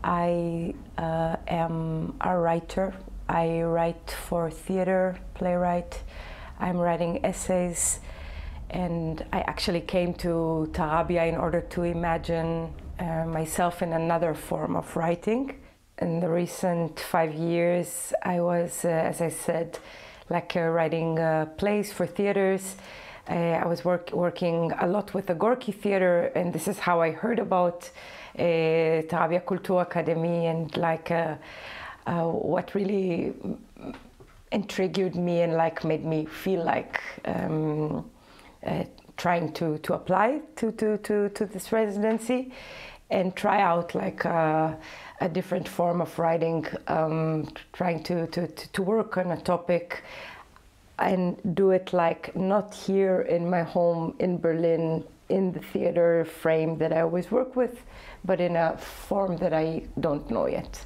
I am a writer. I write for theater, playwright. I'm writing essays, and I actually came to Tarabya in order to imagine myself in another form of writing. In the recent 5 years, I was, as I said, writing plays for theaters. I was working a lot with the Gorky Theater, and this is how I heard about Tarabya Kulturakademie, and what really intrigued me and made me feel like trying to apply to this residency and try out a different form of writing, trying to work on a topic and do it not here in my home in Berlin in the theater frame that I always work with, but in a form that I don't know yet.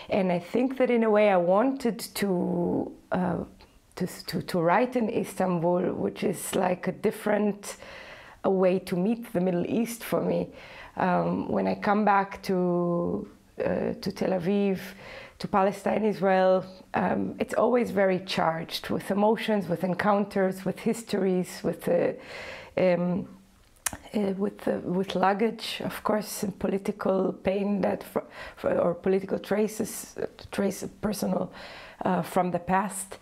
And I think that in a way I wanted to write in Istanbul, which is a different way to meet the Middle East for me. When I come back to Tel Aviv, to Palestine, Israel, it's always very charged with emotions, with encounters, with histories, with luggage, of course, and political pain or political traces personal from the past.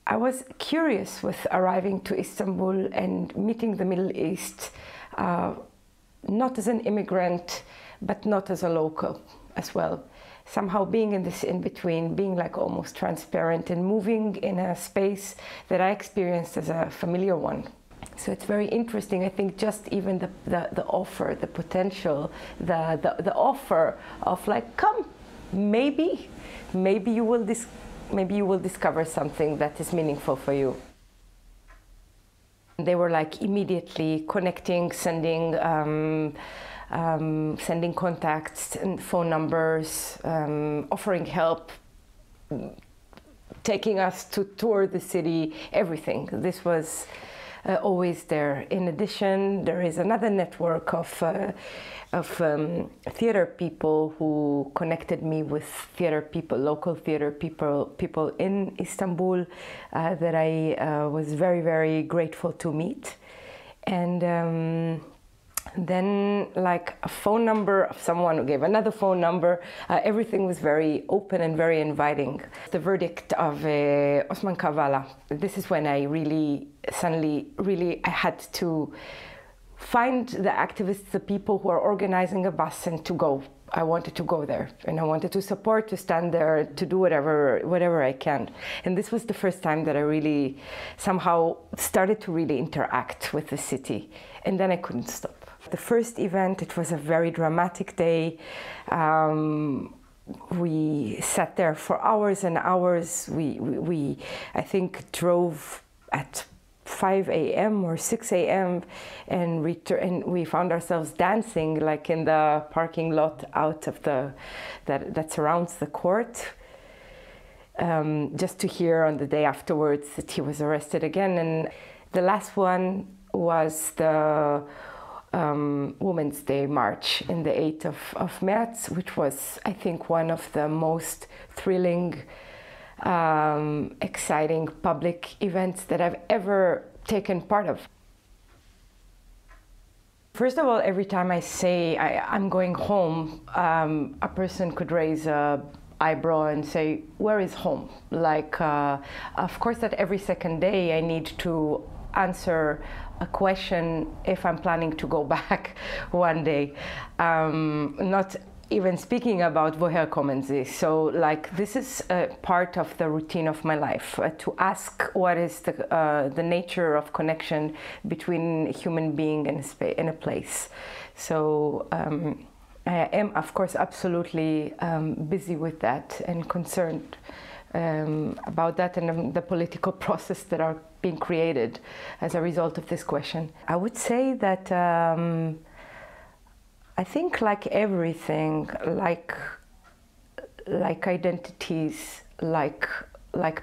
I was curious with arriving to Istanbul and meeting the Middle East, not as an immigrant, but not as a local as well. Somehow being in this in-between, being almost transparent and moving in a space that I experienced as a familiar one. So it's very interesting. I think just even the offer, the potential, the offer of come, maybe you will discover something that is meaningful for you. They were immediately connecting, sending contacts and phone numbers, offering help, taking us to tour the city, everything. This was always there. In addition, there is another network of theater people who connected me with theater people, local theater people in Istanbul that I was very, very grateful to meet. And then a phone number of someone who gave another phone number. Everything was very open and very inviting. The verdict of Osman Kavala. This is when I suddenly I had to find the activists, the people who are organizing a bus, and to go. I wanted to go there, and I wanted to support, to stand there, to do whatever I can. And this was the first time that I really somehow started to really interact with the city, and then I couldn't stop. The first event, it was a very dramatic day. We sat there for hours and hours. We I think drove at 5 a.m. or 6 a.m. and we found ourselves dancing in the parking lot out of that surrounds the court, just to hear on the day afterwards that he was arrested again. And the last one was the Women's Day March in the 8th of März, which was, I think, one of the most thrilling, exciting public events that I've ever taken part of. First of all, every time I say I'm going home, a person could raise an eyebrow and say, where is home? Of course, that every second day I need to answer a question if I'm planning to go back one day. Not even speaking about woher kommen Sie. So this is a part of the routine of my life, to ask what is the nature of connection between a human being and a place. So I am, of course, absolutely busy with that and concerned about that and the political process that are being created as a result of this question. I would say that I think everything, like identities, like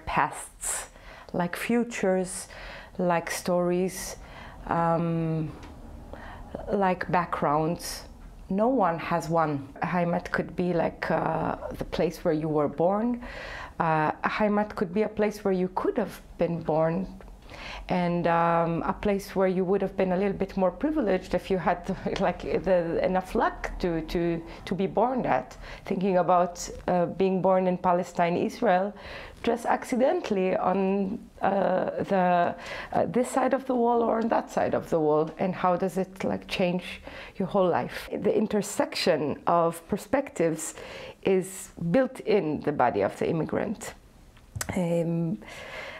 pasts, like futures, like stories, like backgrounds, no one has one. A Heimat could be like the place where you were born. A Heimat could be a place where you could have been born, and a place where you would have been a little bit more privileged if you had like enough luck to be born at. Thinking about being born in Palestine, Israel, just accidentally on this side of the wall or on that side of the wall, and how does it like change your whole life? The intersection of perspectives is built in the body of the immigrant.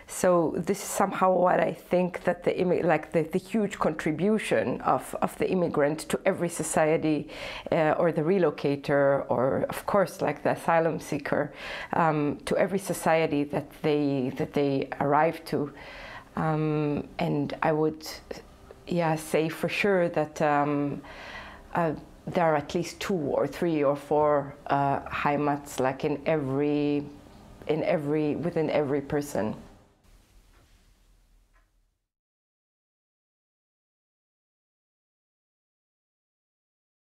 So this is somehow what I think that the huge contribution of the immigrant to every society, or the relocator, or of course like the asylum seeker, to every society that they arrive to. And I would, say for sure that there are at least 2 or 3 or 4 Heimats, like within every person.